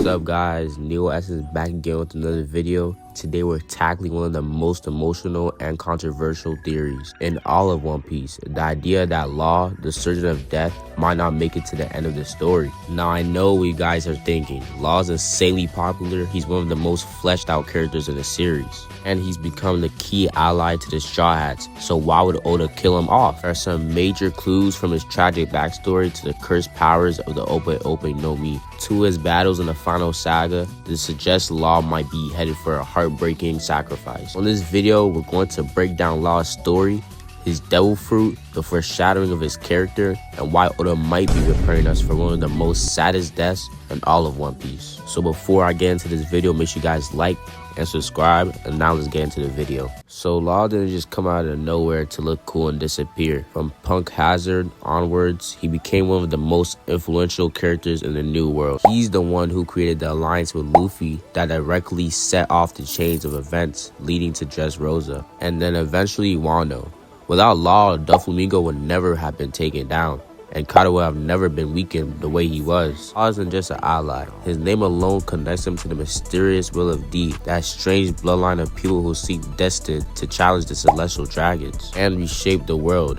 What's up guys, NeoEssence back again with another video. Today we're tackling one of the most emotional and controversial theories in all of One Piece. The idea that Law, the Surgeon of Death, might not make it to the end of the story. Now I know what you guys are thinking. Law's insanely popular, he's one of the most fleshed out characters in the series. And he's become the key ally to the Straw Hats, so why would Oda kill him off? There are some major clues from his tragic backstory to the cursed powers of the Ope no Mi, to his battles in the final saga that suggests Law might be headed for a heartbreaking sacrifice. On this video, we're going to break down Law's story, his devil fruit, the foreshadowing of his character, and why Oda might be preparing us for one of the most saddest deaths in all of One Piece. So before I get into this video, make sure you guys like and subscribe, and now let's get into the video. So Law didn't just come out of nowhere to look cool and disappear. From Punk Hazard onwards, he became one of the most influential characters in the New World. He's the one who created the alliance with Luffy that directly set off the chains of events leading to Dressrosa, and then eventually Wano. Without Law, Doflamingo would never have been taken down, and Kaido would have never been weakened the way he was. Law isn't just an ally. His name alone connects him to the mysterious will of D, that strange bloodline of people who seem destined to challenge the celestial dragons and reshape the world.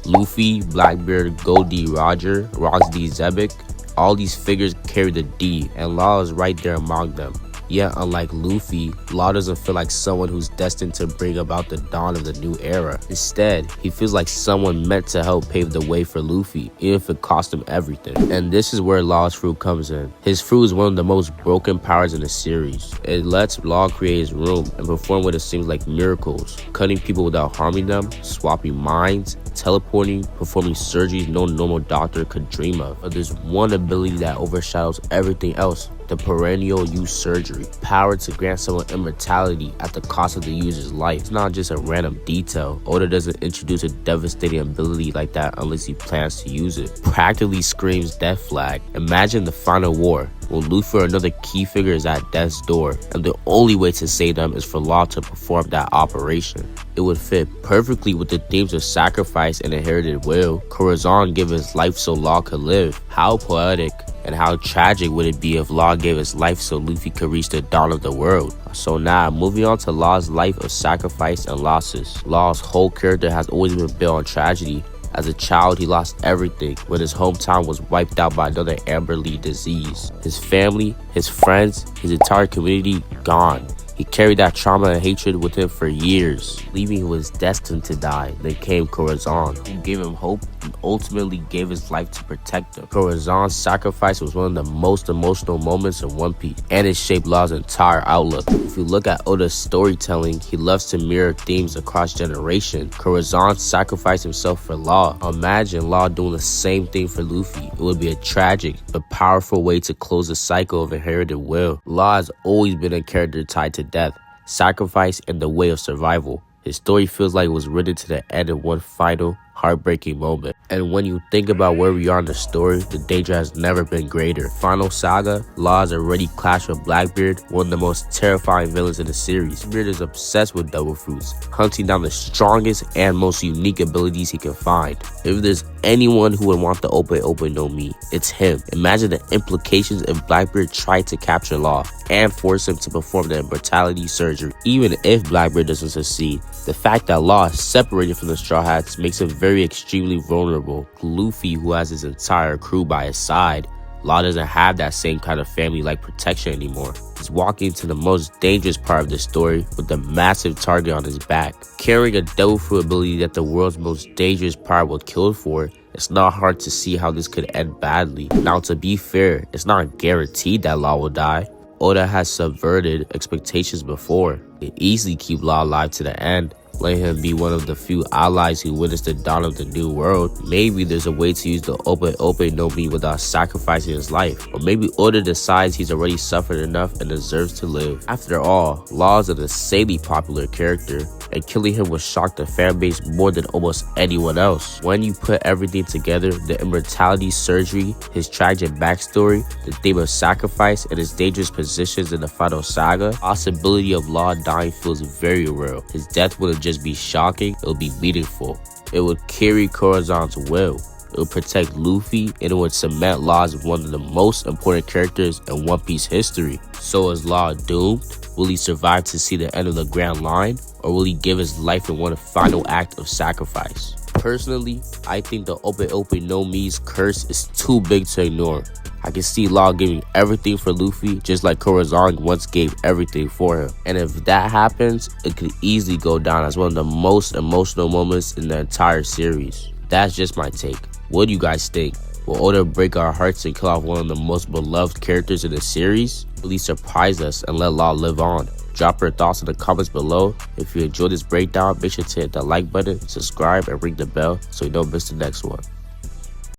Luffy, Blackbeard, Goldie Roger, Rox D Zebek, all these figures carry the D, and Law is right there among them. Yet, unlike Luffy, Law doesn't feel like someone who's destined to bring about the dawn of the new era. Instead, he feels like someone meant to help pave the way for Luffy, even if it cost him everything. And this is where Law's fruit comes in. His fruit is one of the most broken powers in the series. It lets Law create his room and perform what it seems like miracles, cutting people without harming them, swapping minds, teleporting, performing surgeries no normal doctor could dream of. But there's one ability that overshadows everything else: the perennial use surgery, power to grant someone immortality at the cost of the user's life. It's not just a random detail. Oda doesn't introduce a devastating ability like that unless he plans to use it. Practically screams death flag. Imagine the final war, when Luffy or another key figure is at death's door, and the only way to save them is for Law to perform that operation. It would fit perfectly with the themes of sacrifice and inherited will. Corazon gave his life so Law could live. How poetic and how tragic would it be if Law gave his life so Luffy could reach the dawn of the world? So now, moving on to Law's life of sacrifice and losses. Law's whole character has always been built on tragedy. As a child, he lost everything when his hometown was wiped out by another Amberly disease. His family, his friends, his entire community gone. He carried that trauma and hatred with him for years, leaving he was destined to die. Then came Corazon, who gave him hope and ultimately gave his life to protect him. Corazon's sacrifice was one of the most emotional moments in One Piece, and it shaped Law's entire outlook. If you look at Oda's storytelling, he loves to mirror themes across generations. Corazon sacrificed himself for Law. Imagine Law doing the same thing for Luffy. It would be a tragic but powerful way to close the cycle of inherited will. Law has always been a character tied to death, sacrifice, and the way of survival. His story feels like it was written to the end in one final, heartbreaking moment. And when you think about where we are in the story, the danger has never been greater. Final saga, Law has already clashed with Blackbeard, one of the most terrifying villains in the series. Blackbeard is obsessed with devil fruits, hunting down the strongest and most unique abilities he can find. If there's anyone who would want the Ope no Mi, it's him. Imagine the implications if Blackbeard tried to capture Law and force him to perform the immortality surgery. Even if Blackbeard doesn't succeed, the fact that Law is separated from the Straw Hats makes him very extremely vulnerable. Luffy, who has his entire crew by his side, Law doesn't have that same kind of family-like protection anymore. He's walking to the most dangerous part of the story with a massive target on his back. Carrying a devil fruit ability that the world's most dangerous pirate will kill for, it's not hard to see how this could end badly. Now, to be fair, it's not guaranteed that Law will die. Oda has subverted expectations before. He can easily keep Law alive to the end, letting him be one of the few allies who witnessed the dawn of the new world. Maybe there's a way to use the Ope no Mi without sacrificing his life. Or maybe Oda decides he's already suffered enough and deserves to live. After all, Law is an insanely popular character, and killing him would shock the fanbase more than almost anyone else. When you put everything together, the immortality surgery, his tragic backstory, the theme of sacrifice, and his dangerous positions in the final saga, the possibility of Law dying feels very real. His death wouldn't just be shocking, it would be meaningful. It would carry Corazon's will. it would protect Luffy, and it would cement Law as one of the most important characters in One Piece history. So is Law doomed? Will he survive to see the end of the Grand Line, or will he give his life in one final act of sacrifice? Personally, I think the Ope no Mi's curse is too big to ignore. I can see Law giving everything for Luffy, just like Kurozan once gave everything for him. And if that happens, it could easily go down as one of the most emotional moments in the entire series. That's just my take. What do you guys think? Will Oda break our hearts and kill off one of the most beloved characters in the series? Will he surprise us and let Law live on? Drop your thoughts in the comments below. If you enjoyed this breakdown, make sure to hit the like button, subscribe, and ring the bell so you don't miss the next one.